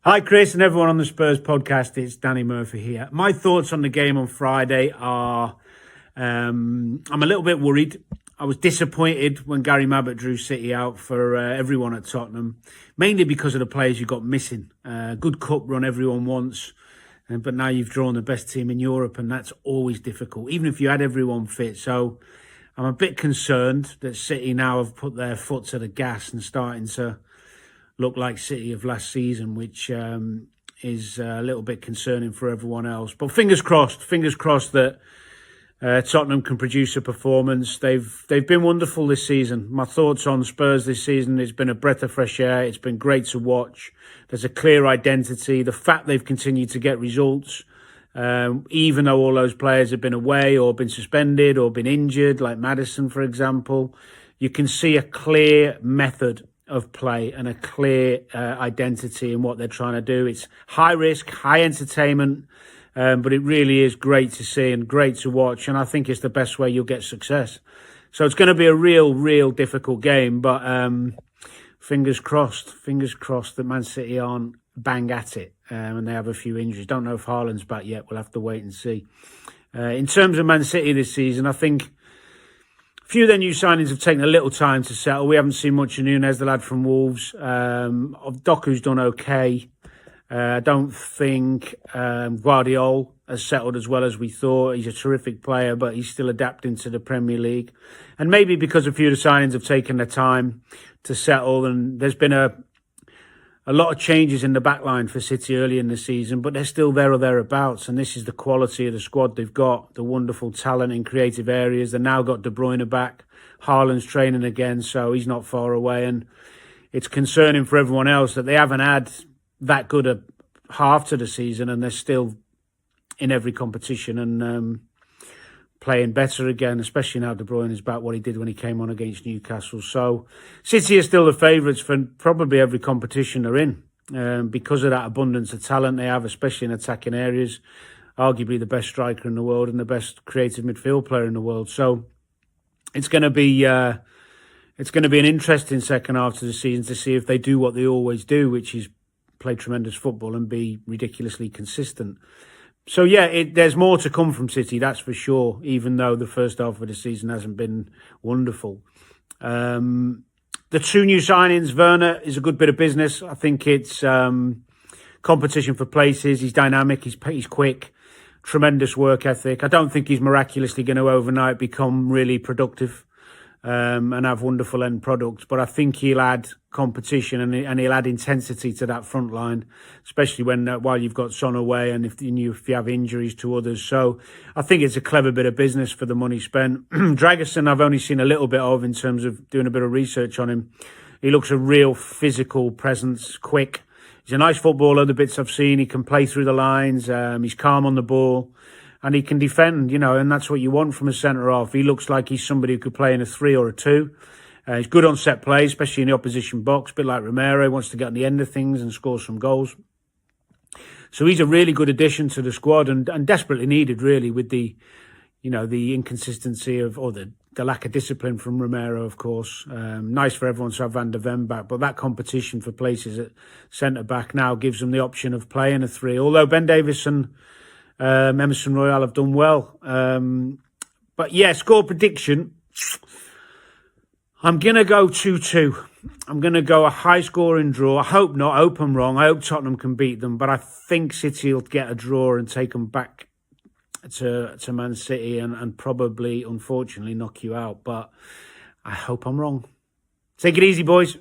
Hi, Chris, and everyone on the Spurs podcast. It's Danny Murphy here. My thoughts on the game on Friday are I'm a little bit worried. I was disappointed when Gary Mabbott drew City out for everyone at Tottenham, mainly because of the players you got missing. Good cup run everyone wants, but now you've drawn the best team in Europe, and that's always difficult, even if you had everyone fit. So I'm a bit concerned that City now have put their foot to the gas and starting to look like City of last season, which is a little bit concerning for everyone else. But fingers crossed that Tottenham can produce a performance. They've been wonderful this season. My thoughts on Spurs this season, it's been a breath of fresh air. It's been great to watch. There's a clear identity. The fact they've continued to get results, even though all those players have been away or been suspended or been injured, like Maddison, for example, you can see a clear method of play and a clear identity in what they're trying to do. It's high risk, high entertainment, but it really is great to see and great to watch. And I think it's the best way you'll get success. So it's going to be a real difficult game, but fingers crossed that Man City aren't bang at it and they have a few injuries. Don't know if Haaland's back yet. We'll have to wait and see. In terms of Man City this season, I think a few of their new signings have taken a little time to settle. We haven't seen much of Nunez, the lad from Wolves. Doku's done okay. I don't think Guardiola has settled as well as we thought. He's a terrific player, but he's still adapting to the Premier League. And maybe because a few of the signings have taken their time to settle, and there's been a lot of changes in the back line for City early in the season, but they're still there or thereabouts. And this is the quality of the squad they've got, the wonderful talent in creative areas. They've now got De Bruyne back. Haaland's training again, so he's not far away. And it's concerning for everyone else that they haven't had that good a half to the season, and they're still in every competition and playing better again, especially now De Bruyne is back, what he did when he came on against Newcastle. So City are still the favourites for probably every competition they're in because of that abundance of talent they have, especially in attacking areas. Arguably the best striker in the world and the best creative midfield player in the world. So it's going to be an interesting second half to the season to see if they do what they always do, which is play tremendous football and be ridiculously consistent. So, yeah, there's more to come from City, that's for sure, even though the first half of the season hasn't been wonderful. The two new signings, Werner is a good bit of business. I think it's competition for places. He's dynamic, he's quick, tremendous work ethic. I don't think he's miraculously going to overnight become really productive and have wonderful end products, but I think he'll add competition and he'll add intensity to that front line, especially while you've got Son away and if you have injuries to others. So I think it's a clever bit of business for the money spent. Dragerson I've only seen a little bit of in terms of doing a bit of research on him. He looks a real physical presence, quick. He's a nice footballer, the bits I've seen. He can play through the lines. He's calm on the ball. And he can defend, and that's what you want from a centre-half. He looks like he's somebody who could play in a 3 or a 2. He's good on set play, especially in the opposition box, a bit like Romero. He wants to get on the end of things and score some goals. So he's a really good addition to the squad and desperately needed, really, with the inconsistency or the lack of discipline from Romero, of course. Nice for everyone to have Van der Ven back, but that competition for places at centre-back now gives them the option of playing a 3. Although Ben Davies and Emerson Royal have done well. But yeah, score prediction. I'm going to go 2-2. I'm going to go a high-scoring draw. I hope not. I hope I'm wrong. I hope Tottenham can beat them. But I think City will get a draw and take them back to Man City and probably, unfortunately, knock you out. But I hope I'm wrong. Take it easy, boys.